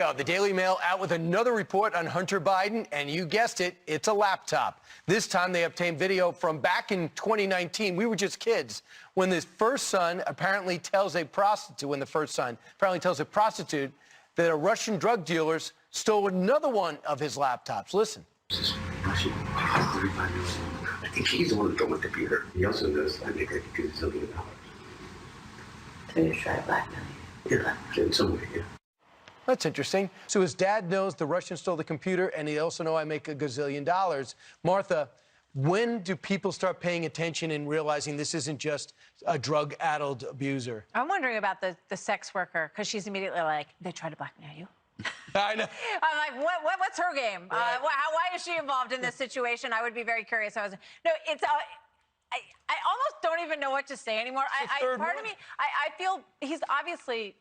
Now, the Daily Mail out with another report on Hunter Biden, and you guessed it, it's a laptop. This time they obtained video from back in 2019. We were just kids when his first son apparently tells a prostitute, that a Russian drug dealers stole another one of his laptops. Listen. This Russian, 35 years old. I think he's the one that stole my computer. He also knows I make a gazillion dollars. So you try to blackmail you? Yeah, in some way, yeah. That's interesting. So his dad knows the Russians stole the computer, and he also knows I make a gazillion dollars. Martha, when do people start paying attention and realizing this isn't just a drug-addled abuser? I'm wondering about the sex worker, because she's immediately like, they try to blackmail you? I know. I'm like, what's her game? Right. Why is she involved in this situation? I would be very curious. No, it's... I almost don't even know what to say anymore. Part of me, I feel he's obviously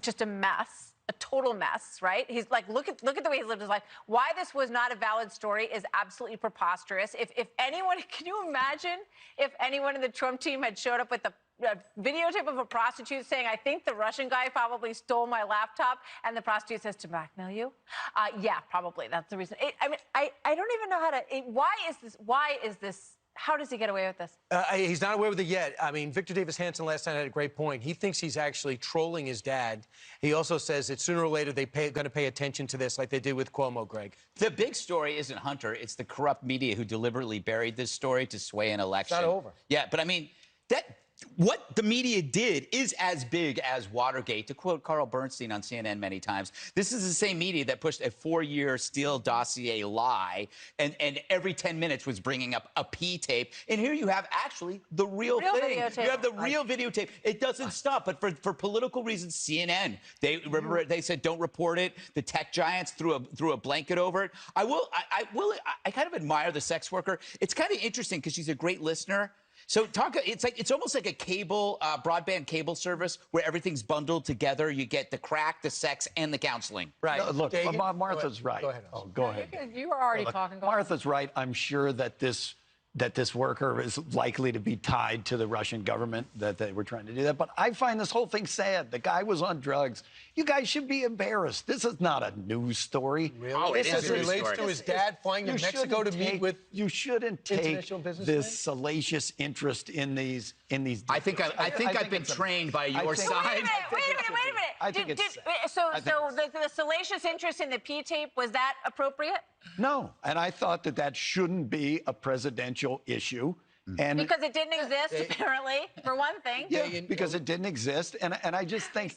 just a mess, a total mess, right? He's like, look at the way he's lived his life. Why this was not a valid story is absolutely preposterous. If anyone, can you imagine if anyone in the Trump team had showed up with a videotape of a prostitute saying, I think the Russian guy probably stole my laptop, and the prostitute says, to blackmail you? Yeah, probably. That's the reason. I don't even know how to, why is this, how does he get away with this? He's not away with it yet. I mean, Victor Davis Hanson last night had a great point. He thinks he's actually trolling his dad. He also says that sooner or later they're going to pay attention to this like they did with Cuomo, Greg. The big story isn't Hunter. It's the corrupt media who deliberately buried this story to sway an election. It's not over. Yeah, but I mean, what the media did is as big as Watergate. To quote Carl Bernstein on CNN many times, this is the same media that pushed a 4-year Steele dossier lie and every 10 minutes was bringing up a P tape. And here you have actually the real thing. Videotape. You have the real videotape. It doesn't stop. But for political reasons, CNN, they said don't report it. The tech giants threw a blanket over it. I kind of admire the sex worker. It's kind of interesting because she's a great listener. So it's almost like a cable, broadband cable service where everything's bundled together. You get the crack, the sex, and the counseling. Right. No, look, Dagan? Martha's right. Go ahead. Oh, go ahead. You were already talking. Martha's right. I'm sure that this worker is likely to be tied to the Russian government, that they were trying to do that. But I find this whole thing sad. The guy was on drugs. You guys should be embarrassed. This is not a news story. Really? Oh, it is a news relates story. to his dad flying to Mexico to meet with. You shouldn't take international businessmen? this salacious interest in these. I think I've been trained by your side. Wait a minute. I think it's sad. So the salacious interest in the P tape, was that appropriate? No, and I thought that shouldn't be a presidential issue. And Because it didn't exist, apparently, for one thing. yeah, because it didn't exist, and I just think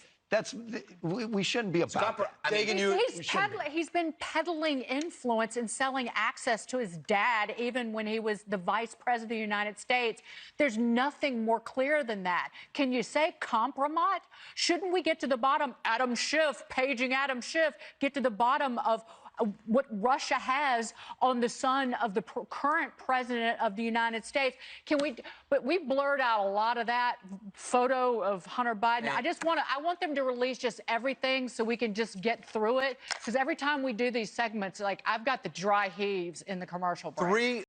we shouldn't be about that. He's been peddling influence and selling access to his dad, even when he was the vice president of the United States. There's nothing more clear than that. Can you say compromise? Shouldn't we get to the bottom? Adam Schiff, paging Adam Schiff, get to the bottom of what Russia has on the son of the current president of the United States. But we blurred out a lot of that photo of Hunter Biden. Yeah. I want them to release just everything so we can just get through it. Because every time we do these segments, like, I've got the dry heaves in the commercial break.